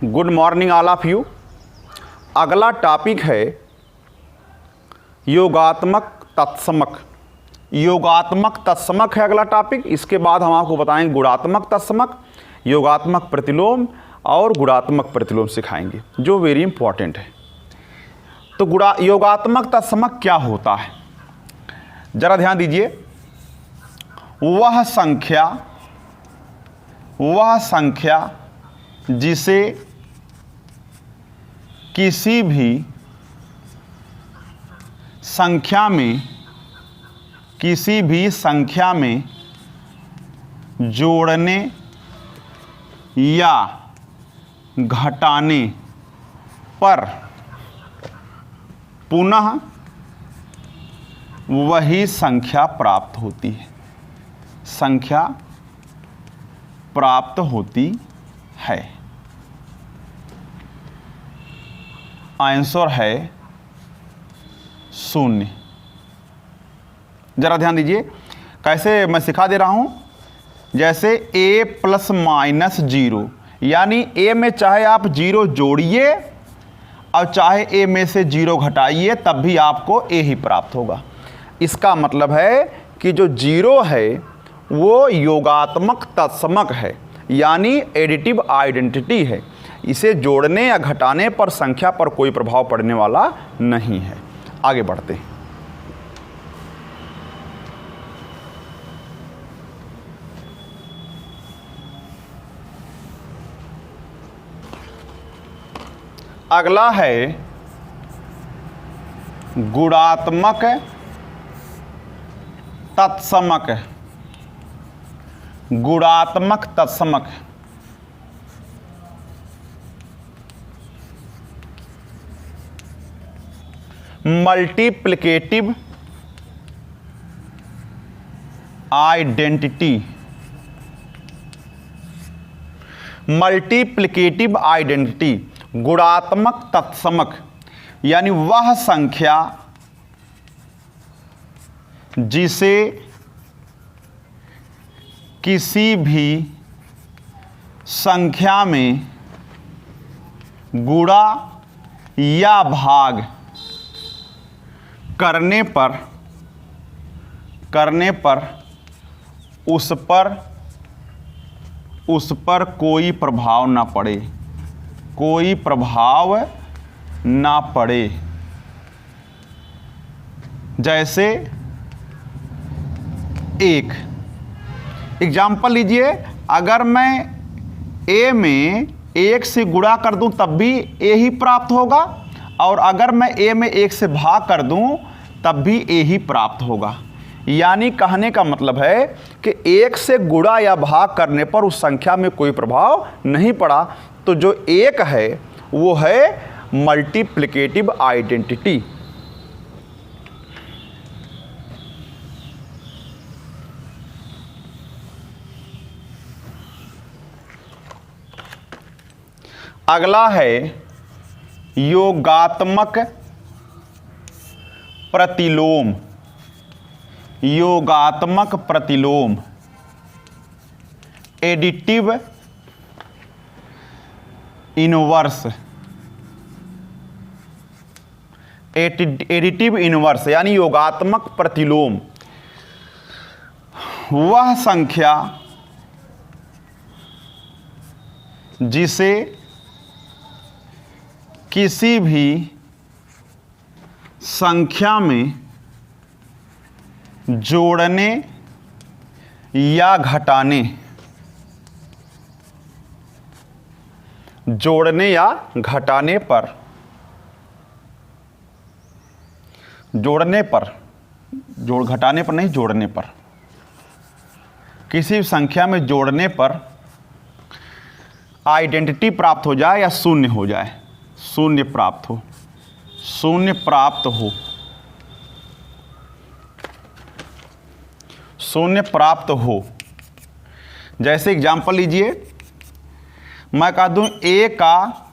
Good morning all of you. अगला topic है योगात्मक तत्समक। योगात्मक तत्समक है अगला टॉपिक। इसके बाद हम आपको बताएंगे गुणात्मक तत्समक, योगात्मक प्रतिलोम और गुणात्मक प्रतिलोम सिखाएंगे, जो वेरी इंपॉर्टेंट है। तो योगात्मक तत्समक क्या होता है, जरा ध्यान दीजिए। वह संख्या जिसे किसी भी संख्या में जोड़ने या घटाने पर पुनः वही संख्या प्राप्त होती है। संख्या प्राप्त होती है। आंसर है 0। जरा ध्यान दीजिए कैसे मैं सिखा दे रहा हूं। जैसे a प्लस माइनस 0, यानी a में चाहे आप 0 जोड़िए और चाहे a में से 0 घटाइए, तब भी आपको a ही प्राप्त होगा। इसका मतलब है कि जो 0 है वो योगात्मक तत्समक है, यानी एडिटिव आइडेंटिटी है। इसे जोड़ने या घटाने पर संख्या पर कोई प्रभाव पड़ने वाला नहीं है। आगे बढ़ते हैं। अगला है गुणात्मक तत्समक। गुणात्मक तत्समक मल्टीप्लिकेटिव आइडेंटिटी। मल्टीप्लिकेटिव आइडेंटिटी गुणात्मक तत्समक, यानी वह संख्या जिसे किसी भी संख्या में गुणा या भाग करने पर उस पर कोई प्रभाव ना पड़े। कोई प्रभाव ना पड़े। जैसे एक एग्जाम्पल लीजिए। अगर मैं a में 1 से गुणा कर दूं तब भी a ही प्राप्त होगा, और अगर मैं a में 1 से भाग कर दूं तब भी a ही प्राप्त होगा। यानी कहने का मतलब है कि 1 से गुणा या भाग करने पर उस संख्या में कोई प्रभाव नहीं पड़ा। तो जो 1 है वो है मल्टीप्लिकेटिव आइडेंटिटी। अगला है योगात्मक प्रतिलोम। योगात्मक प्रतिलोम एडिटिव इनवर्स। एडिटिव इनवर्स यानी योगात्मक प्रतिलोम वह संख्या जिसे किसी भी संख्या में जोड़ने या घटाने पर किसी भी संख्या में जोड़ने पर आइडेंटिटी प्राप्त हो जाए या शून्य हो जाए। शून्य प्राप्त हो। जैसे एग्जाम्पल लीजिए, मैं कह दूं a का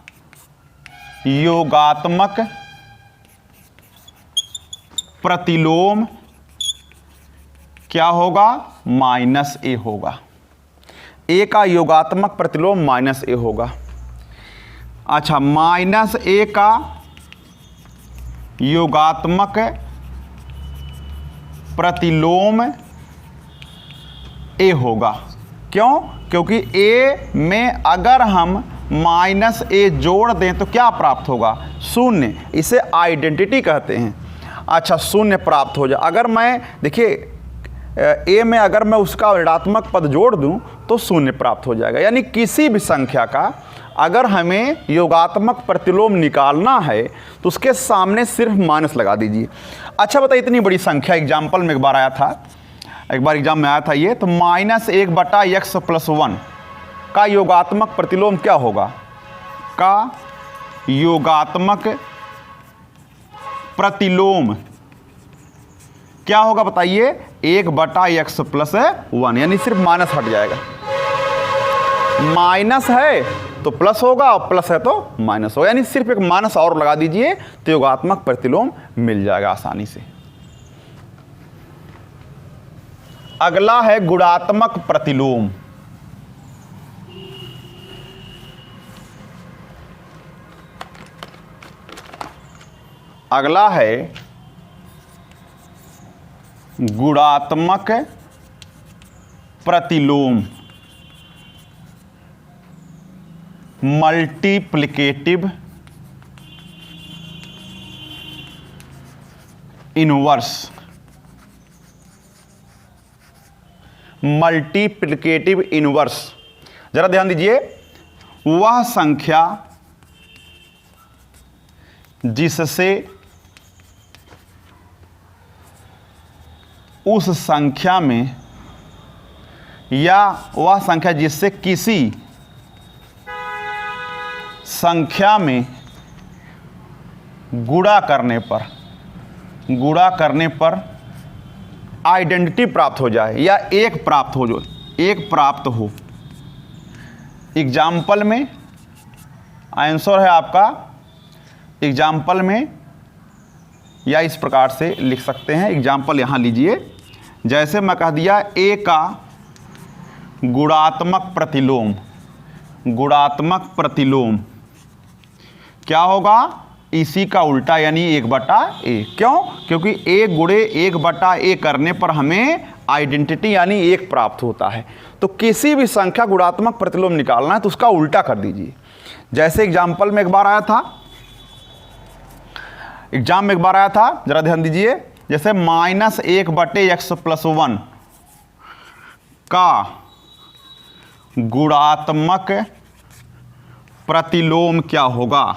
योगात्मक प्रतिलोम क्या होगा? -a होगा। a का योगात्मक प्रतिलोम -a होगा। अच्छा, माइनस ए का योगात्मक प्रतिलोम ए होगा। क्यों? क्योंकि ए में अगर हम माइनस ए जोड़ दें तो क्या प्राप्त होगा? शून्य। इसे आइडेंटिटी कहते हैं। अच्छा, शून्य प्राप्त हो जाए। अगर मैं देखिए ए में अगर मैं उसका ऋणात्मक पद जोड़ दूं तो शून्य प्राप्त हो जाएगा। यानी किसी भी संख्या का अगर हमें योगात्मक प्रतिलोम निकालना है तो उसके सामने सिर्फ माइनस लगा दीजिए। अच्छा बताइए, इतनी बड़ी संख्या एग्जाम्पल में एक बार आया था, एक बार एग्जाम में आया था ये, तो -1/x+1 का योगात्मक प्रतिलोम क्या होगा? का योगात्मक प्रतिलोम क्या होगा बताइए? 1/x+1, यानी सिर्फ माइनस हट जाएगा। माइनस है तो प्लस होगा और प्लस है तो माइनस होगा, यानी सिर्फ एक माइनस और लगा दीजिए तो योगात्मक प्रतिलोम मिल जाएगा आसानी से। अगला है गुणात्मक प्रतिलोम। अगला है गुणात्मक प्रतिलोम, मल्टीप्लिकेटिव इनवर्स। मल्टीप्लिकेटिव इनवर्स, जरा ध्यान दीजिए, वह संख्या जिससे उस संख्या में, या वह संख्या जिससे किसी संख्या में गुणा करने पर आइडेंटिटी प्राप्त हो जाए या एक प्राप्त हो। एग्जाम्पल में आंसर है आपका, एग्जाम्पल में या इस प्रकार से लिख सकते हैं। एग्जाम्पल यहाँ लीजिए, जैसे मैं कह दिया ए का गुणात्मक प्रतिलोम क्या होगा? इसी का उल्टा, यानी 1/a। क्यों? क्योंकि a गुणे 1/a करने पर हमें आइडेंटिटी यानी एक प्राप्त होता है। तो किसी भी संख्या गुणात्मक प्रतिलोम निकालना है तो उसका उल्टा कर दीजिए। जैसे एग्जाम्पल में एक बार आया था, जरा ध्यान दीजिए, जैसे -1/x+1 का गुणात्मक प्रतिलोम क्या होगा?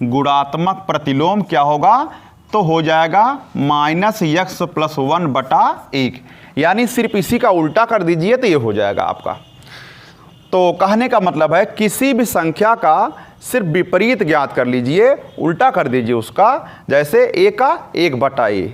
गुणात्मक प्रतिलोम क्या होगा? तो हो जाएगा -x+1/1, यानी सिर्फ इसी का उल्टा कर दीजिए तो ये हो जाएगा आपका। तो कहने का मतलब है किसी भी संख्या का सिर्फ विपरीत ज्ञात कर लीजिए, उल्टा कर दीजिए उसका। जैसे a का 1/a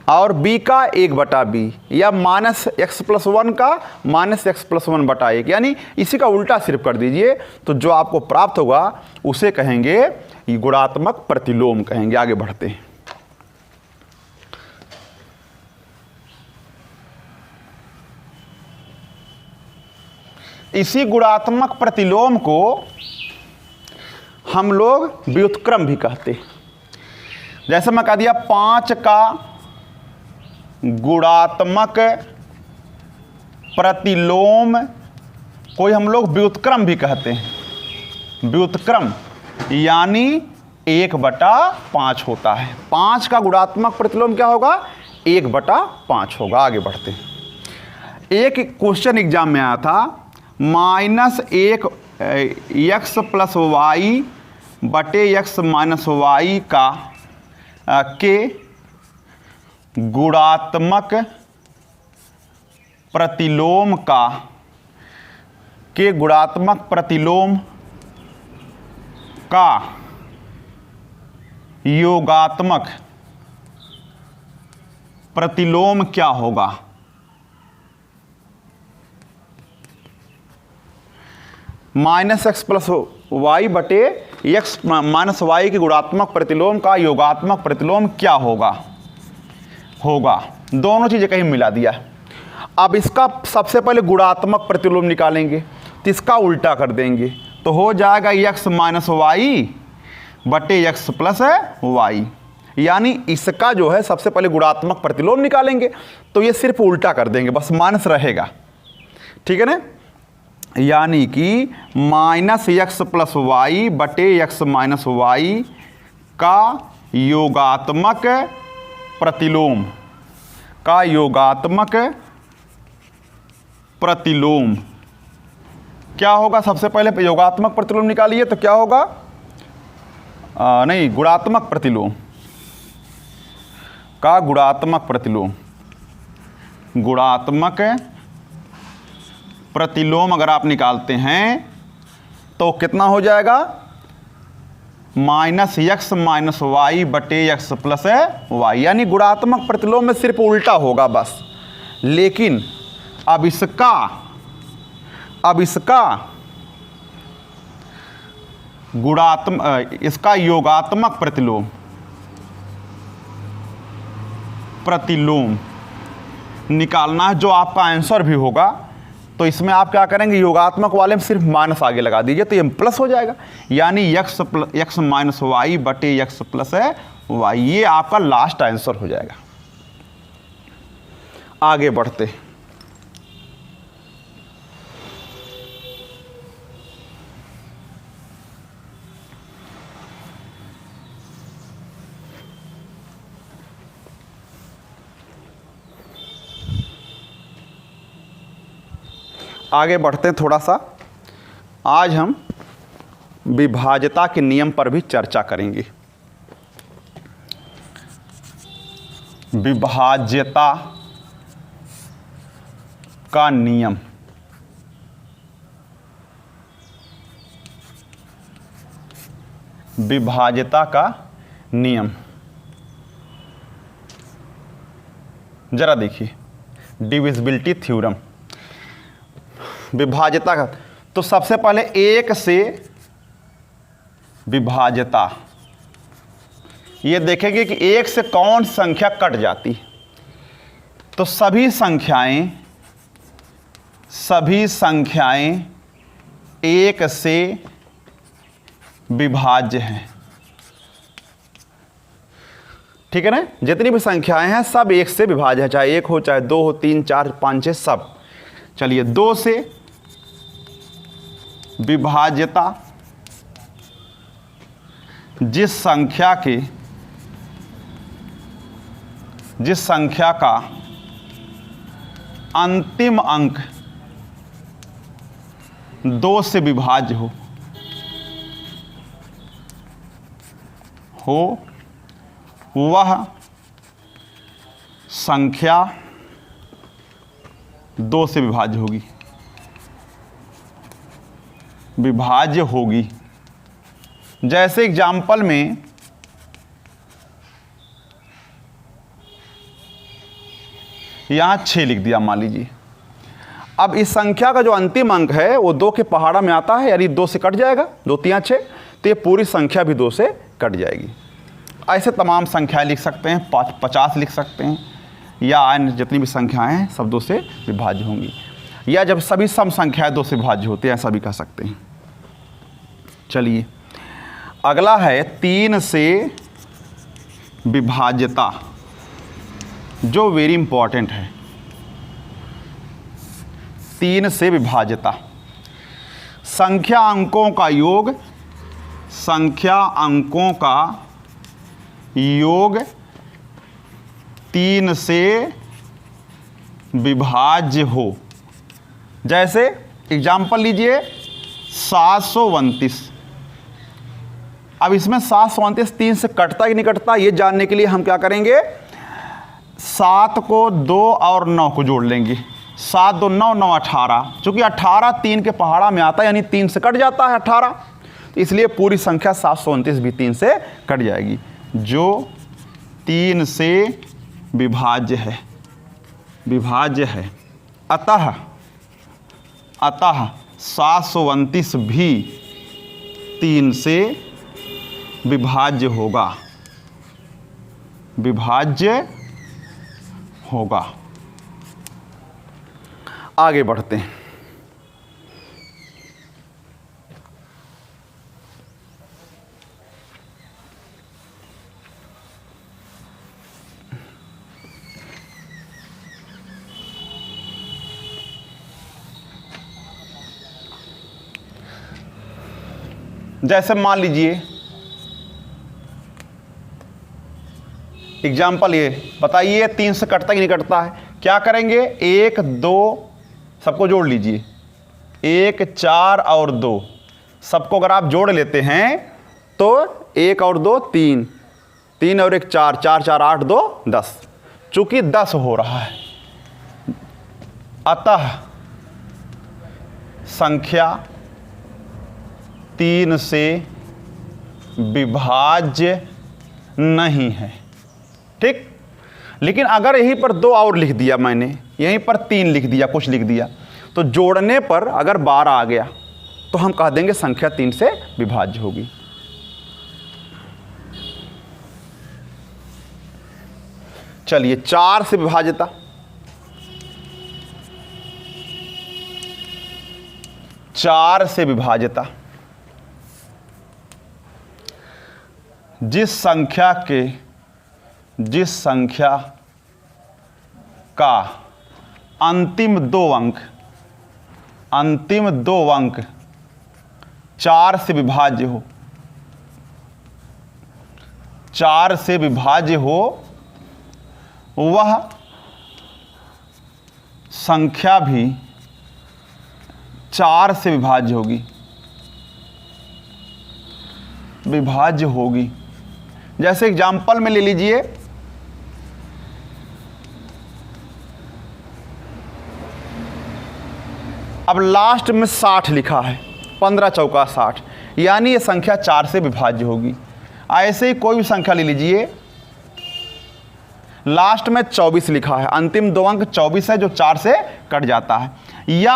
और b का 1/b, या -x+1 का -x+1/1, यानी इसी का उल्टा सिर्फ कर दीजिए तो जो आपको प्राप्त होगा उसे कहेंगे गुणात्मक प्रतिलोम कहेंगे। आगे बढ़ते हैं। इसी गुणात्मक प्रतिलोम को हम लोग व्युत्क्रम भी कहते हैं। जैसे मैं कह दिया 5 का गुणात्मक प्रतिलोम कोई हम लोग व्युत्क्रम भी कहते हैं। व्युत्क्रम यानी 1/5 होता है। 5 का गुणात्मक प्रतिलोम क्या होगा? 1/5 होगा। आगे बढ़ते हैं। एक क्वेश्चन एग्जाम में आया था, -1x+y/x-y का के गुणात्मक प्रतिलोम का योगात्मक प्रतिलोम क्या होगा? -x+y/x-y के गुणात्मक प्रतिलोम का योगात्मक प्रतिलोम क्या होगा? दोनों चीजें कहीं मिला दिया है। अब इसका सबसे पहले गुणात्मक प्रतिलोम निकालेंगे तो इसका उल्टा कर देंगे तो तो हो जाएगा x माइनस वाई बटे x प्लस वाई। यानी इसका जो है सबसे पहले गुणात्मक प्रतिलोम निकालेंगे, तो ये सिर्फ उल्टा कर देंगे, बस माइनस रहेगा, ठीक है ना। यानी कि माइनस x प्लस वाई बटे x माइनस वाई का योगात्मक प्रतिलोम, का योगात्मक प्रतिलोम क्या होगा। सबसे पहले योगात्मक प्रतिलोम निकालिए, तो क्या होगा, नहीं, गुणात्मक प्रतिलोम का गुणात्मक प्रतिलोम, गुणात्मक प्रतिलोम अगर आप निकालते हैं तो कितना हो जाएगा, माइनस x माइनस वाई बटे x प्लस वाई। यानी गुणात्मक प्रतिलोम में सिर्फ उल्टा होगा बस। लेकिन अब इसका इसका योगात्मक प्रतिलोम निकालना है, जो आपका आंसर भी होगा। तो इसमें आप क्या करेंगे, योगात्मक वाले में सिर्फ माइनस आगे लगा दीजिए, तो ये प्लस हो जाएगा। यानी x माइनस वाई बटे x प्लस वाई, ये आपका लास्ट आंसर हो जाएगा। आगे बढ़ते, थोड़ा सा। आज हम विभाज्यता के नियम पर भी चर्चा करेंगे। विभाज्यता का नियम, विभाज्यता का नियम जरा देखिए, डिविजिबिलिटी थ्योरम, विभाज्यता का। तो सबसे पहले एक से विभाज्यता, ये देखेंगे कि एक से कौन संख्या कट जाती। तो सभी संख्याएं एक से विभाज्य हैं, ठीक है ना। जितनी भी संख्याएं हैं सब एक से विभाज्य है, चाहे एक हो, चाहे दो हो, 3 4 5 6 सब। चलिए, दो से विभाज्यता, जिस संख्या का अंतिम अंक 2 से विभाज्य हो वह संख्या 2 से विभाज्य होगी। जैसे एग्जाम्पल में यहां 6 लिख दिया, मान लीजिए। अब इस संख्या का जो अंतिम अंक है वो 2 के पहाड़ा में आता है, यानी 2 से कट जाएगा, 2 3 6, तो ये पूरी संख्या भी 2 से कट जाएगी। ऐसे तमाम संख्याएं लिख सकते हैं, 50 लिख सकते हैं, या अन्य जितनी भी संख्याएं हैं सब 2 से विभाज्य होंगी, या जब सभी सम संख्याएं 2 से विभाज्य होती हैं, ऐसा भी कह सकते हैं। चलिए, अगला है 3 से विभाज्यता, जो वेरी इंपॉर्टेंट है। 3 से विभाज्यता, संख्या अंकों का योग 3 से विभाज्य हो। जैसे एग्जाम्पल लीजिए 729। अब इसमें 729 3 से कटता कि नहीं कटता, ये जानने के लिए हम क्या करेंगे, 7 को 2 और 9 को जोड़ लेंगे। 7 2 9 9 18, चूंकि 18 3 के पहाड़ा में आता है, यानी 3 से कट जाता है 18, तो इसलिए पूरी संख्या 729 भी 3 से कट जाएगी, जो 3 से विभाज्य है। अतः 729 भी 3 से विभाज्य होगा। आगे बढ़ते हैं। जैसे मान लीजिए एग्जाम्पल, ये बताइए 3 से कटता कि नहीं कटता है? क्या करेंगे, 1 2 सबको जोड़ लीजिए, 1 4 और 2 सबको अगर आप जोड़ लेते हैं तो 1 और 2 3, 3 और 1 4, 4 4 8 2 10, चूंकि 10 हो रहा है अतः संख्या 3 से विभाज्य नहीं है। ठीक, लेकिन अगर यहीं पर 2 और लिख दिया मैंने, यहीं पर 3 लिख दिया, कुछ लिख दिया, तो जोड़ने पर अगर 12 आ गया तो हम कह देंगे संख्या 3 से विभाज्य होगी। चलिए 4 से विभाज्यता, 4 से विभाज्यता, जिस संख्या का अंतिम दो अंक 4 से विभाज्य हो, 4 से विभाज्य हो, वह संख्या भी 4 से विभाज्य होगी। जैसे एग्जाम्पल में ले लीजिए, अब लास्ट में 60 लिखा है, 15 चौका 60, यानी ये संख्या 4 से विभाज्य होगी। ऐसे ही कोई भी संख्या ले लीजिए, लास्ट में 24 लिखा है, अंतिम दो अंक 24 है जो 4 से कट जाता है, या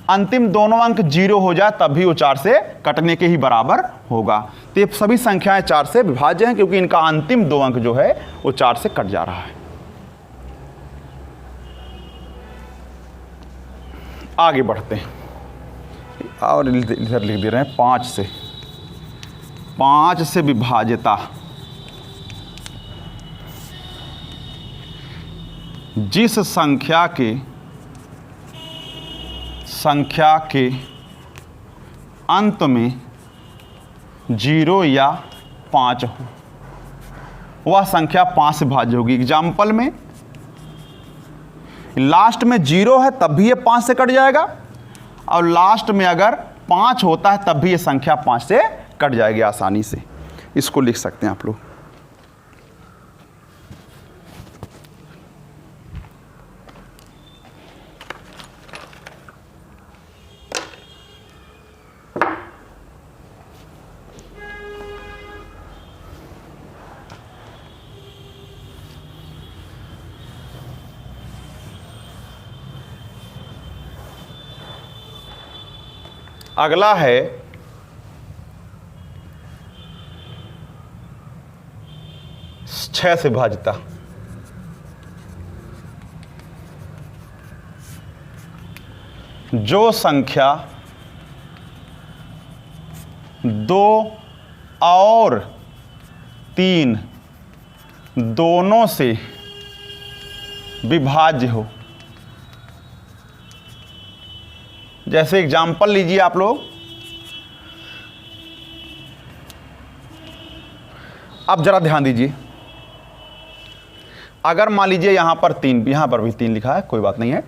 अंतिम दोनों अंक 0 हो जाए तब भी वो 4 से कटने के ही बराबर होगा। तो ये सभी संख्याएं 4 से विभाज्य हैं क्योंकि इनका अंतिम दो अंक जो है वो 4 से कट जा रहा है। आगे बढ़ते हैं और इधर लिख दे रहे हैं 5 से विभाज्यता, जिस संख्या के अंत में 0 या 5 हो, वह संख्या 5 से विभाज्य होगी। एग्जाम्पल में लास्ट में 0 है तब भी ये 5 से कट जाएगा, और लास्ट में अगर 5 होता है तब भी ये संख्या 5 से कट जाएगी आसानी से। इसको लिख सकते हैं आप लोग। अगला है छह से विभाज्यता। जो संख्या 2 और 3 दोनों से विभाज्य हो। जैसे एग्जाम्पल लीजिए आप लोग, अब जरा ध्यान दीजिए, अगर मान लीजिए यहां पर 3, यहां पर भी 3 लिखा है, कोई बात नहीं है,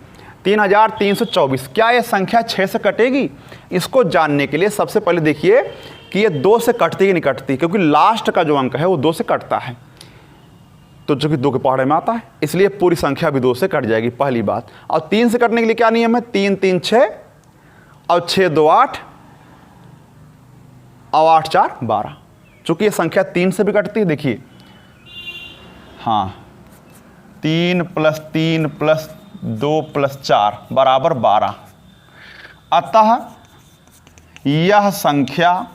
3324, क्या यह संख्या 6 से कटेगी? इसको जानने के लिए सबसे पहले देखिए कि ये 2 से कटती कि नहीं कटती, क्योंकि लास्ट का जो अंक है वो 2 से कटता है, तो जो कि 2 के पहाड़े में आता है, इसलिए पूरी संख्या भी 2 से कट जाएगी, पहली बात। और 3 से कटने के लिए क्या नियम है? 3 3 6 और 6 2 8 और 8 4 12। चूंकि ये संख्या 3 से भी कटती है, देखिए, हाँ, 3 + 3 + 2 + 4 बराबर 12। अतः यह संख्या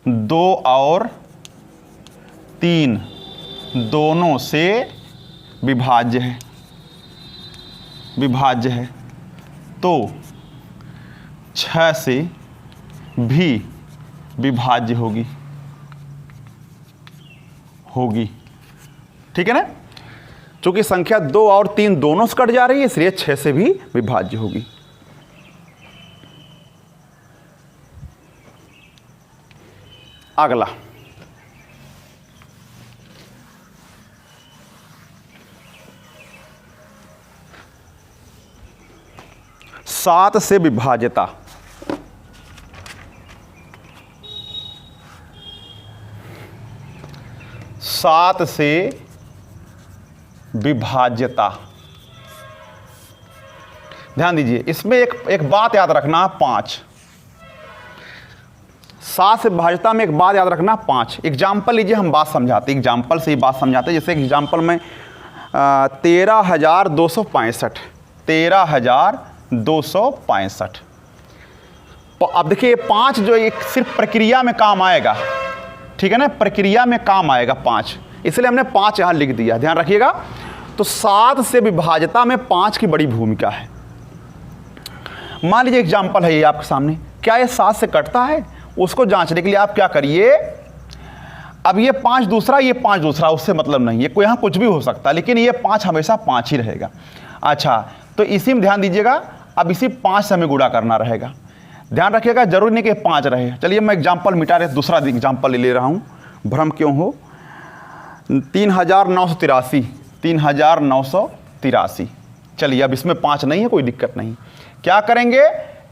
2 और 3 दोनों से विभाज्य है, तो 6 से भी विभाज्य होगी। ठीक है ना? चूंकि संख्या 2 और 3 दोनों से कट जा रही है, इसलिए 6 से भी विभाज्य होगी। अगला 7 से विभाज्यता। सात से विभाज्यता। ध्यान दीजिए, इसमें एक बात याद रखना, 5। 7 से विभाज्यता में एक बात याद रखना, 5। एग्जाम्पल लीजिए, हम बात समझाते, एग्जाम्पल से ही बात समझाते। जैसे एग्जाम्पल में 13,265, 13,265। अब देखिए 5 जो एक सिर्फ प्रक्रिया में काम आएगा, ठीक है ना, प्रक्रिया में काम आएगा 5, इसलिए हमने 5 यहां लिख दिया, ध्यान रखिएगा। तो 7 से विभाज्यता में 5 की बड़ी भूमिका है। मान लीजिए एग्जाम्पल है ये आपके सामने, क्या ये 7 से कटता है? उसको जांचने के लिए आप क्या करिए, अब ये 5 दूसरा, ये 5 दूसरा, उससे मतलब नहीं है, कोई यहाँ कुछ भी हो सकता है, लेकिन ये 5 हमेशा 5 ही रहेगा। अच्छा, तो इसी में ध्यान दीजिएगा, अब इसी 5 से हमें गुणा करना रहेगा। ध्यान रखिएगा, जरूरी नहीं कि 5 रहे। चलिए मैं एग्जाम्पल मिटा रहे, दूसरा एग्जाम्पल ले रहा हूँ, भ्रम क्यों हो। 3,983, 3,983। चलिए अब इसमें 5 नहीं है, कोई दिक्कत नहीं। क्या करेंगे,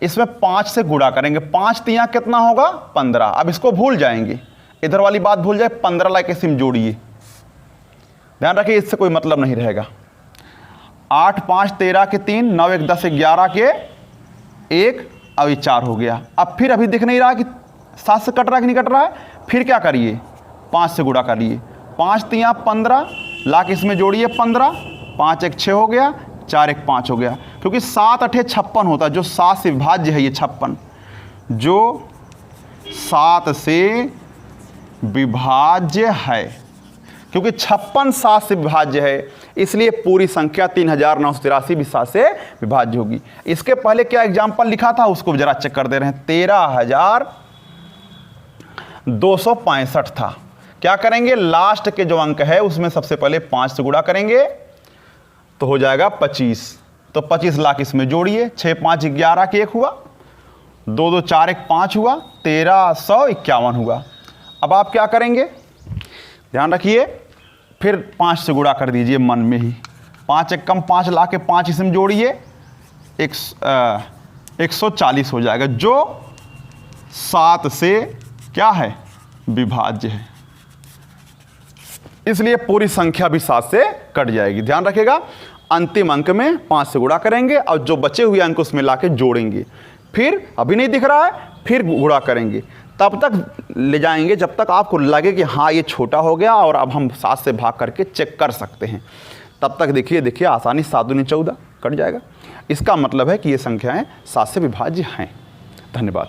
इसमें 5 से गुणा करेंगे। 5 तियाँ कितना होगा, 15। अब इसको भूल जाएंगे, इधर वाली बात भूल जाए, 15 लाके सिम जोड़िए, ध्यान रखिए, इससे कोई मतलब नहीं रहेगा। 8 5 13 के 3, 9 1 10 11 के 1, अब ये 4 हो गया। अब फिर अभी दिख नहीं रहा कि 7 से कट रहा है कि नहीं कट रहा है, फिर क्या करिए, 5 से गुणा करिए। 5 तियाँ 15, लाके इसमें जोड़िए 15, 5 1 6 हो गया, 4 1 5 हो गया। क्योंकि 7 8 56 होता है, जो 7 से विभाज्य है ये 56, जो 7 से विभाज्य है, क्योंकि 56 7 से विभाज्य है, इसलिए पूरी संख्या 3,983 भी 7 से विभाज्य होगी। इसके पहले क्या एग्जाम्पल लिखा था उसको जरा चेक कर दे रहे हैं, 13,265 था। क्या करेंगे, लास्ट के जो अंक है उसमें सबसे पहले 5 से गुणा करेंगे तो हो जाएगा 25। तो 25 लाख इसमें जोड़िए, 6 5 11 के 1 हुआ, 2 2 4 1 5 हुआ, 1351 हुआ। अब आप क्या करेंगे, ध्यान रखिए, फिर 5 से गुणा कर दीजिए मन में ही। 5 1 कम 5 लाके 5 इसमें जोड़िए, 140 हो जाएगा, जो 7 से क्या है, विभाज्य है। इसलिए पूरी संख्या भी 7 से कट जाएगी। ध्यान रखिएगा, अंतिम अंक में 5 से गुणा करेंगे और जो बचे हुए अंक उसमें लाके जोड़ेंगे। फिर अभी नहीं दिख रहा है, फिर गुणा करेंगे, तब तक ले जाएंगे जब तक आपको लगे कि हाँ ये छोटा हो गया और अब हम 7 से भाग करके चेक कर सकते हैं। तब तक देखिए आसानी 7 दूनी 14 कट जाएगा। इसका मतलब है कि ये संख्याएं 7 से विभाज्य हैं। धन्यवाद।